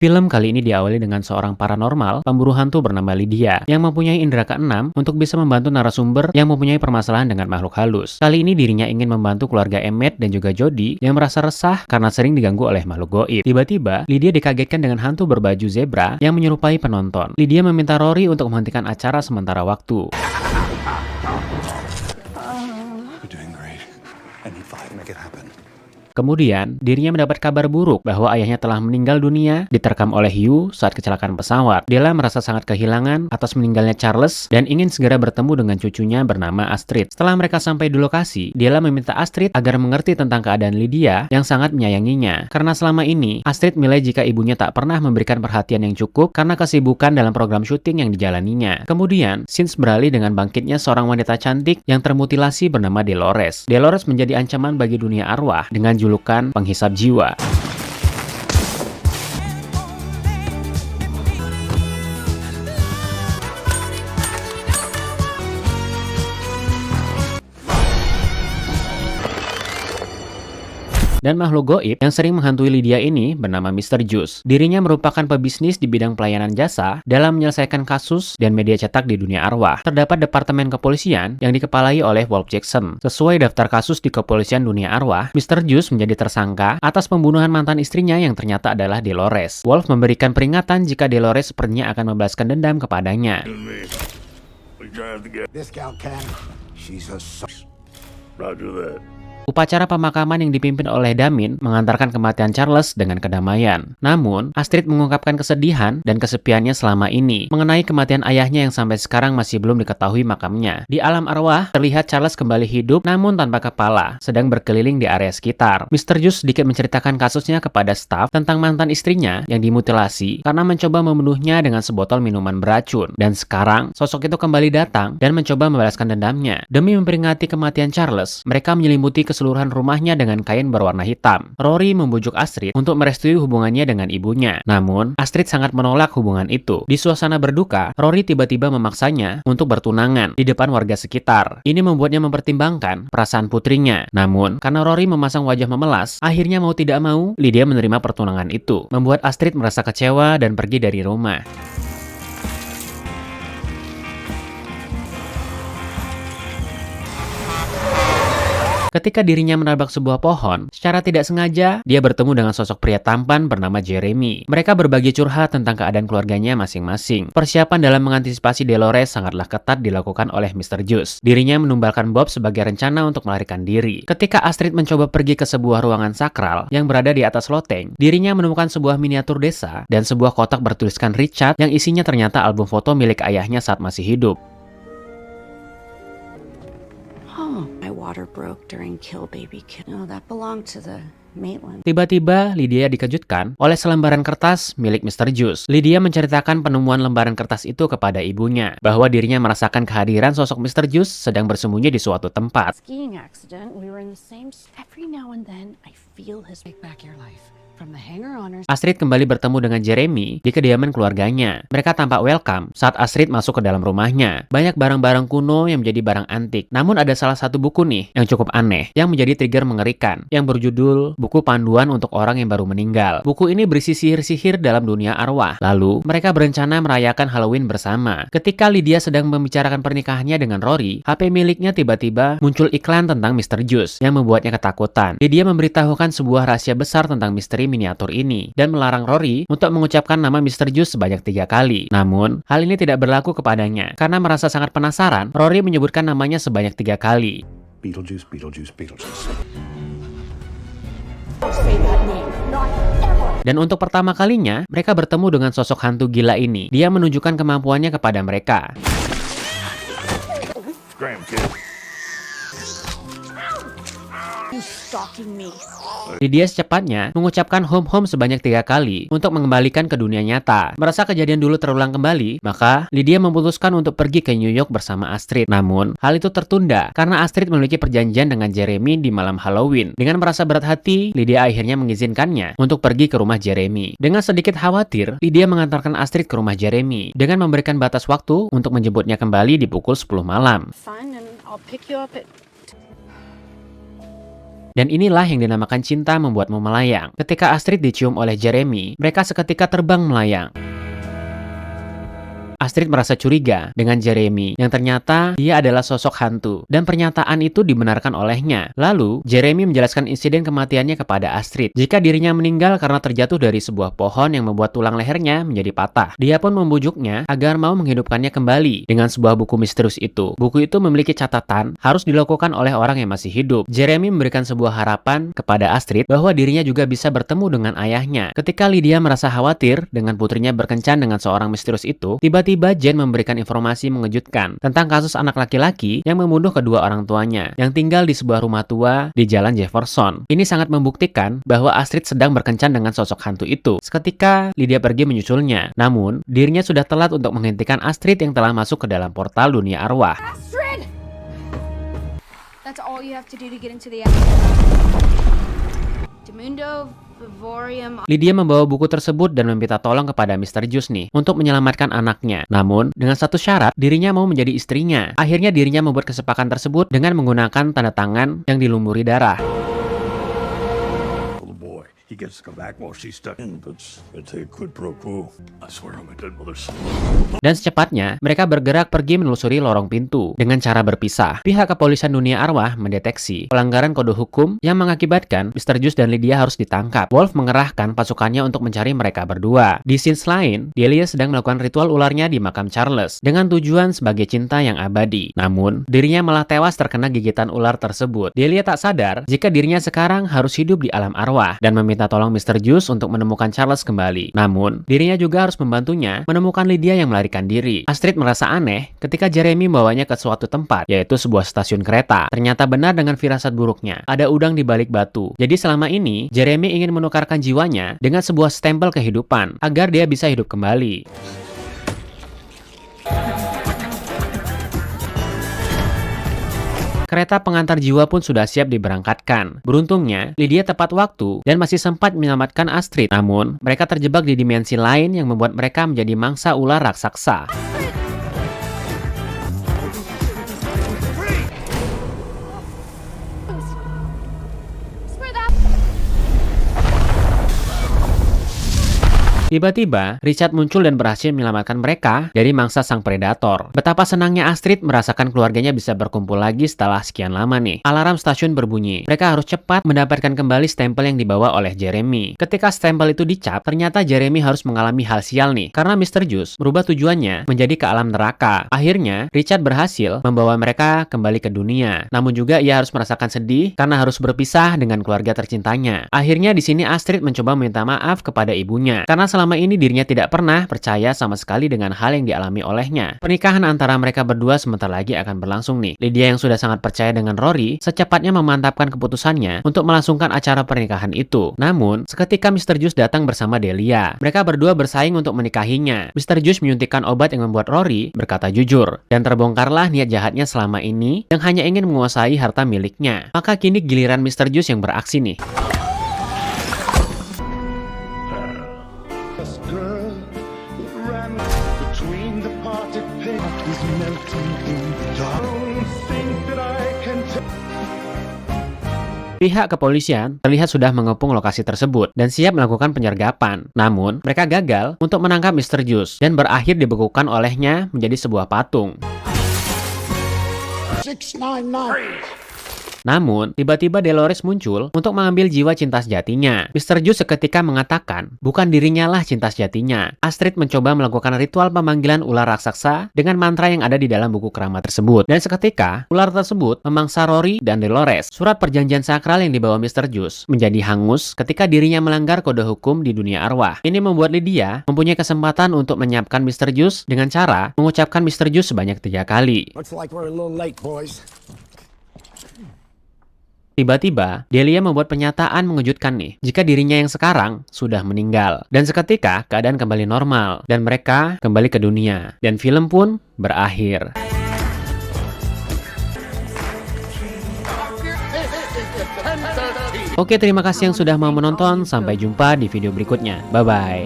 Film kali ini diawali dengan seorang paranormal pemburu hantu bernama Lydia yang mempunyai indera keenam untuk bisa membantu narasumber yang mempunyai permasalahan dengan makhluk halus. Kali ini dirinya ingin membantu keluarga Emmett dan juga Jody yang merasa resah karena sering diganggu oleh makhluk goib. Tiba-tiba, Lydia dikagetkan dengan hantu berbaju zebra yang menyerupai penonton. Lydia meminta Rory untuk menghentikan acara sementara waktu. You're doing great. I need five to make it happen. Kemudian, dirinya mendapat kabar buruk bahwa ayahnya telah meninggal dunia diterkam oleh Hugh saat kecelakaan pesawat. Della merasa sangat kehilangan atas meninggalnya Charles dan ingin segera bertemu dengan cucunya bernama Astrid. Setelah mereka sampai di lokasi, Della meminta Astrid agar mengerti tentang keadaan Lydia yang sangat menyayanginya. Karena selama ini, Astrid menilai jika ibunya tak pernah memberikan perhatian yang cukup karena kesibukan dalam program syuting yang dijalaninya. Kemudian, scenes beralih dengan bangkitnya seorang wanita cantik yang termutilasi bernama Dolores. Dolores menjadi ancaman bagi dunia arwah dengan julukan penghisap jiwa. Dan makhluk goib yang sering menghantui Lydia ini bernama Mr. Juice. Dirinya merupakan pebisnis di bidang pelayanan jasa dalam menyelesaikan kasus dan media cetak di dunia arwah. Terdapat departemen kepolisian yang dikepalai oleh Wolf Jackson. Sesuai daftar kasus di kepolisian dunia arwah, Mr. Juice menjadi tersangka atas pembunuhan mantan istrinya yang ternyata adalah Dolores. Wolf memberikan peringatan jika Dolores sepertinya akan membalaskan dendam kepadanya. Roger that. Upacara pemakaman yang dipimpin oleh Damin mengantarkan kematian Charles dengan kedamaian. Namun, Astrid mengungkapkan kesedihan dan kesepiannya selama ini mengenai kematian ayahnya yang sampai sekarang masih belum diketahui makamnya. Di alam arwah, terlihat Charles kembali hidup namun tanpa kepala, sedang berkeliling di area sekitar. Mr. Juice sedikit menceritakan kasusnya kepada staf tentang mantan istrinya yang dimutilasi karena mencoba membunuhnya dengan sebotol minuman beracun. Dan sekarang, sosok itu kembali datang dan mencoba membalaskan dendamnya. Demi memperingati kematian Charles, mereka menyelimuti keseluruhan rumahnya dengan kain berwarna hitam. Rory membujuk Astrid untuk merestui hubungannya dengan ibunya. Namun, Astrid sangat menolak hubungan itu. Di suasana berduka, Rory tiba-tiba memaksanya untuk bertunangan di depan warga sekitar. Ini membuatnya mempertimbangkan perasaan putrinya. Namun, karena Rory memasang wajah memelas, akhirnya mau tidak mau, Lydia menerima pertunangan itu. Membuat Astrid merasa kecewa dan pergi dari rumah. Ketika dirinya menabrak sebuah pohon, secara tidak sengaja, dia bertemu dengan sosok pria tampan bernama Jeremy. Mereka berbagi curhat tentang keadaan keluarganya masing-masing. Persiapan dalam mengantisipasi Dolores sangatlah ketat dilakukan oleh Mr. Juice. Dirinya menumbalkan Bob sebagai rencana untuk melarikan diri. Ketika Astrid mencoba pergi ke sebuah ruangan sakral yang berada di atas loteng, dirinya menemukan sebuah miniatur desa dan sebuah kotak bertuliskan Richard yang isinya ternyata album foto milik ayahnya saat masih hidup. My water broke during kill baby kill. No, that belonged to the Maitland. Tiba-tiba, Lydia dikejutkan oleh selembaran kertas milik Mr. Juice. Lydia menceritakan penemuan lembaran kertas itu kepada ibunya, bahwa dirinya merasakan kehadiran sosok Mr. Juice sedang bersembunyi di suatu tempat. Skiing accident. We were in the same. Every now and then, I feel his take back your life. From the hangar honors. Astrid kembali bertemu dengan Jeremy di kediaman keluarganya. Mereka tampak welcome saat Astrid masuk ke dalam rumahnya. Banyak barang-barang kuno yang menjadi barang antik. Namun ada salah satu buku nih yang cukup aneh, yang menjadi trigger mengerikan, yang berjudul Buku Panduan untuk Orang yang Baru Meninggal. Buku ini berisi sihir-sihir dalam dunia arwah. Lalu, mereka berencana merayakan Halloween bersama. Ketika Lydia sedang membicarakan pernikahannya dengan Rory, HP miliknya tiba-tiba muncul iklan tentang Mr. Juice yang membuatnya ketakutan. Lydia memberitahukan sebuah rahasia besar tentang misteri miniatur ini dan melarang Rory untuk mengucapkan nama Mr. Juice sebanyak 3 kali. Namun, hal ini tidak berlaku kepadanya. Karena merasa sangat penasaran, Rory menyebutkan namanya sebanyak 3 kali. Beetlejuice, Beetlejuice, Beetlejuice. Dan untuk pertama kalinya, mereka bertemu dengan sosok hantu gila ini. Dia menunjukkan kemampuannya kepada mereka. Scram, kid. You stalking me. Lydia secepatnya mengucapkan home sebanyak 3 kali untuk mengembalikan ke dunia nyata. Merasa kejadian dulu terulang kembali, maka Lydia memutuskan untuk pergi ke New York bersama Astrid. Namun, hal itu tertunda karena Astrid memiliki perjanjian dengan Jeremy di malam Halloween. Dengan merasa berat hati, Lydia akhirnya mengizinkannya untuk pergi ke rumah Jeremy. Dengan sedikit khawatir, Lydia mengantarkan Astrid ke rumah Jeremy dengan memberikan batas waktu untuk menjemputnya kembali di pukul 10 malam. Fine, and I'll pick you up at Dan inilah yang dinamakan cinta membuatmu melayang. Ketika Astrid dicium oleh Jeremy, mereka seketika terbang melayang. Astrid merasa curiga dengan Jeremy yang ternyata dia adalah sosok hantu dan pernyataan itu dibenarkan olehnya. Lalu, Jeremy menjelaskan insiden kematiannya kepada Astrid jika dirinya meninggal karena terjatuh dari sebuah pohon yang membuat tulang lehernya menjadi patah. Dia pun membujuknya agar mau menghidupkannya kembali dengan sebuah buku misterius itu. Buku itu memiliki catatan harus dilakukan oleh orang yang masih hidup. Jeremy memberikan sebuah harapan kepada Astrid bahwa dirinya juga bisa bertemu dengan ayahnya. Ketika Lydia merasa khawatir dengan putrinya berkencan dengan seorang misterius itu, tiba-tiba Jen memberikan informasi mengejutkan tentang kasus anak laki-laki yang membunuh kedua orang tuanya yang tinggal di sebuah rumah tua di Jalan Jefferson. Ini sangat membuktikan bahwa Astrid sedang berkencan dengan sosok hantu itu. Seketika Lydia pergi menyusulnya, namun dirinya sudah telat untuk menghentikan Astrid yang telah masuk ke dalam portal dunia arwah. Astrid! That's all you have to do to get into the Demundo Vivorium. Lydia membawa buku tersebut dan meminta tolong kepada Mr. Juice nih untuk menyelamatkan anaknya. Namun, dengan satu syarat, dirinya mau menjadi istrinya. Akhirnya dirinya membuat kesepakatan tersebut dengan menggunakan tanda tangan yang dilumuri darah. Little boy, he gets to come back while she's stuck in, but it's a quid pro quo. I swear on my dead mother's soul. Dan secepatnya, mereka bergerak pergi menelusuri lorong pintu dengan cara berpisah. Pihak kepolisian dunia arwah mendeteksi pelanggaran kode hukum yang mengakibatkan Mr. Juice dan Lydia harus ditangkap. Wolf mengerahkan pasukannya untuk mencari mereka berdua. Di scenes lain, Delia sedang melakukan ritual ularnya di makam Charles dengan tujuan sebagai cinta yang abadi. Namun, dirinya malah tewas terkena gigitan ular tersebut. Delia tak sadar jika dirinya sekarang harus hidup di alam arwah dan meminta tolong Mr. Juice untuk menemukan Charles kembali. Namun, dirinya juga harus membantunya menemukan Lydia yang melarikan diri. Astrid merasa aneh ketika Jeremy membawanya ke suatu tempat, yaitu sebuah stasiun kereta. Ternyata benar dengan firasat buruknya. Ada udang di balik batu. Jadi selama ini, Jeremy ingin menukarkan jiwanya dengan sebuah stempel kehidupan agar dia bisa hidup kembali. Kereta pengantar jiwa pun sudah siap diberangkatkan. Beruntungnya, Lydia tepat waktu dan masih sempat menyelamatkan Astrid. Namun, mereka terjebak di dimensi lain yang membuat mereka menjadi mangsa ular raksasa. Tiba-tiba, Richard muncul dan berhasil menyelamatkan mereka dari mangsa sang predator. Betapa senangnya Astrid merasakan keluarganya bisa berkumpul lagi setelah sekian lama nih. Alarm stasiun berbunyi. Mereka harus cepat mendapatkan kembali stempel yang dibawa oleh Jeremy. Ketika stempel itu dicap, ternyata Jeremy harus mengalami hal sial nih. Karena Mr. Juice merubah tujuannya menjadi ke alam neraka. Akhirnya, Richard berhasil membawa mereka kembali ke dunia. Namun juga ia harus merasakan sedih karena harus berpisah dengan keluarga tercintanya. Akhirnya di sini Astrid mencoba meminta maaf kepada ibunya. Karena selama ini dirinya tidak pernah percaya sama sekali dengan hal yang dialami olehnya. Pernikahan antara mereka berdua sebentar lagi akan berlangsung nih. Lydia yang sudah sangat percaya dengan Rory, secepatnya memantapkan keputusannya untuk melangsungkan acara pernikahan itu. Namun, seketika Mr. Juice datang bersama Delia. Mereka berdua bersaing untuk menikahinya. Mr. Juice menyuntikkan obat yang membuat Rory berkata jujur. Dan terbongkarlah niat jahatnya selama ini yang hanya ingin menguasai harta miliknya. Maka kini giliran Mr. Juice yang beraksi nih. Girl ran between the parted papers melting in the dark. Don't think that I can tell. Pihak kepolisian terlihat sudah mengepung lokasi tersebut dan siap melakukan penyergapan. Namun, mereka gagal untuk menangkap Mr. Juice dan berakhir dibekukan olehnya menjadi sebuah patung. 699. Namun, tiba-tiba Dolores muncul untuk mengambil jiwa cinta sejatinya. Mr. Juice seketika mengatakan, bukan dirinya lah cinta sejatinya. Astrid mencoba melakukan ritual pemanggilan ular raksasa dengan mantra yang ada di dalam buku keramat tersebut. Dan seketika, ular tersebut memangsa Rory dan Dolores. Surat perjanjian sakral yang dibawa Mr. Juice menjadi hangus ketika dirinya melanggar kode hukum di dunia arwah. Ini membuat Lydia mempunyai kesempatan untuk menyiapkan Mr. Juice dengan cara mengucapkan Mr. Juice sebanyak 3 kali. Looks like we're a little late, boys. Tiba-tiba, Delia membuat pernyataan mengejutkan nih, jika dirinya yang sekarang sudah meninggal. Dan seketika, keadaan kembali normal, dan mereka kembali ke dunia. Dan film pun berakhir. Oke, terima kasih yang sudah mau menonton. Sampai jumpa di video berikutnya. Bye-bye.